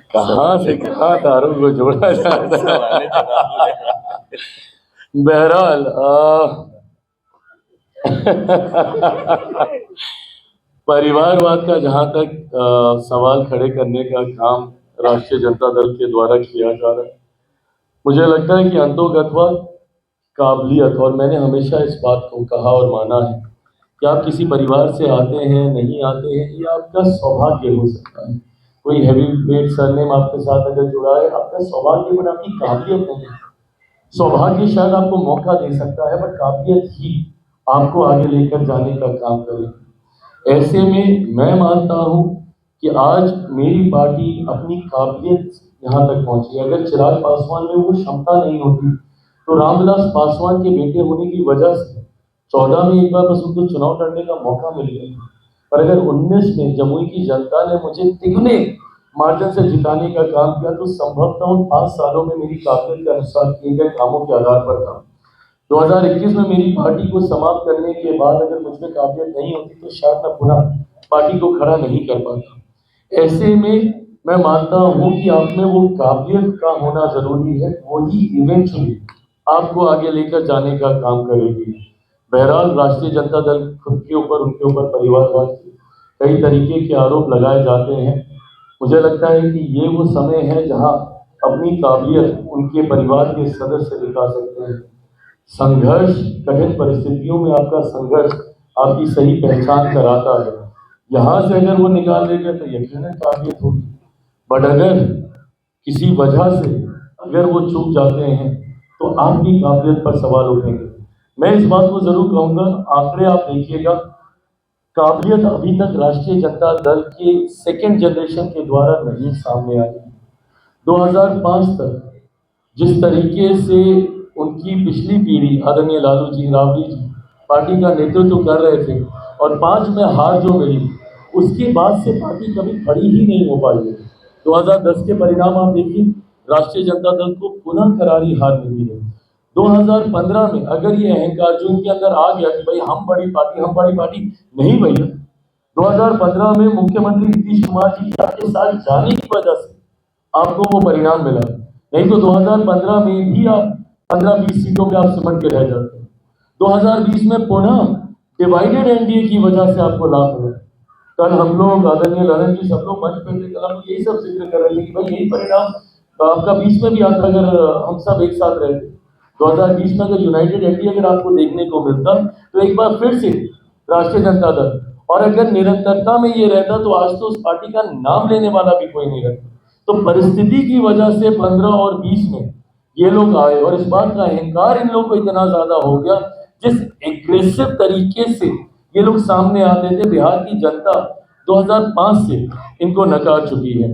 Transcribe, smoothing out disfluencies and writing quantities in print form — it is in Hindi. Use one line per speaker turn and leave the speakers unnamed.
कहाँ से कहाँ तारों को जोड़ा जाता है। बहरहाल परिवारवाद का जहां तक सवाल खड़े करने का काम राष्ट्रीय जनता दल के द्वारा किया जा रहा है, मुझे लगता है कि अंतोगत्वा काबिलियत, और मैंने हमेशा इस बात को कहा और माना है कि आप किसी परिवार से आते हैं नहीं आते हैं, ये आपका सौभाग्य हो सकता है। कोई हैवी वेट सरनेम आपके साथ अगर जुड़ा है, आपका सौभाग्य बट आपकी काबिलियत नहीं है। सौभाग्य शायद आपको मौका दे सकता है, बट काबिलियत ही आपको आगे लेकर जाने का काम करेगी। ऐसे में मैं मानता हूं कि आज मेरी पार्टी अपनी काबिलियत यहाँ तक पहुंची। अगर चिराग पासवान में वो क्षमता नहीं होती तो रामविलास पासवान के बेटे होने की वजह से 14 में एक बार बस उनको चुनाव लड़ने का मौका मिल गया, पर अगर 19 में जमुई की जनता ने मुझे तिगुने मार्जिन से जिताने का काम किया तो संभवतः उन 5 सालों में मेरी काबिलियत के अनुसार किए गए कामों के आधार पर था। 2021 में मेरी पार्टी को समाप्त करने के बाद अगर मुझमें काबिलियत नहीं होती तो शायद मैं पुनः पार्टी को खड़ा नहीं कर पाता। ऐसे में मैं मानता हूं कि आप में वो काबिलियत का होना जरूरी है, वही इवेंचुअली आपको आगे लेकर जाने का काम करेगी। बहरहाल राष्ट्रीय जनता दल खुद के ऊपर, उनके ऊपर परिवारवाद के कई तरीके के आरोप लगाए जाते हैं। मुझे लगता है कि ये वो समय है जहां अपनी काबिलियत उनके परिवार के सदस्य दिखा सकते हैं। संघर्ष, कठिन परिस्थितियों में आपका संघर्ष आपकी सही पहचान कराता है। यहाँ से अगर वो निकाल देंगे तो यकीनन काबिलियत होगी, बट अगर किसी वजह से अगर वो चूक जाते हैं तो आपकी काबिलियत पर सवाल उठेंगे। मैं इस बात को जरूर कहूंगा, आंकड़े आप देखिएगा, काबिलियत अभी तक राष्ट्रीय जनता दल के सेकेंड जनरेशन के द्वारा नहीं सामने आई। 2005 तक जिस तरीके से उनकी पिछली पीढ़ी आदरणीय लालू जी, राबड़ी जी पार्टी का नेतृत्व कर रहे थे और 5 में हार जो मिली, उसके बाद से पार्टी कभी खड़ी ही नहीं हो पाई है। 2010 के परिणाम आप देखिए, राष्ट्रीय जनता दल को पुनः करारी हार मिली है। 2015 में अगर ये अहंकार जो इनके अंदर आ गया कि भाई हम बड़ी पार्टी, नहीं भैया। 2015 में मुख्यमंत्री नीतीश कुमार जी के आपके साथ जाने की वजह से आपको वो परिणाम मिला, नहीं तो 2015 में भी आप 15-20 सीटों पे आप सिमट के रह जाते। 2020 में पुनः डिवाइडेड एनडीए की वजह से आपको लाभ मिला। कल हम लोग आदरणीय ललन जी सब लोग मंच पे थे, कल हम लोग यही सब जिक्र कर रहे थे कि भाई यही परिणाम आपका 20 में भी आता अगर हम सब एक साथ रहते। 2020 में अगर यूनाइटेड एनडीए अगर आपको देखने को मिलता तो एक बार फिर से राष्ट्रीय जनता दल, और अगर निरंतरता में ये रहता तो आज तो उस पार्टी का नाम लेने वाला भी कोई नहीं रहता। तो परिस्थिति की वजह से 15 और 20 में ये लोग आए और इस बात का अहंकार इन लोगों को इतना ज्यादा हो गया, जिस एग्रेसिव तरीके से ये लोग सामने आते थे, बिहार की जनता 2005 से इनको नकार चुकी है।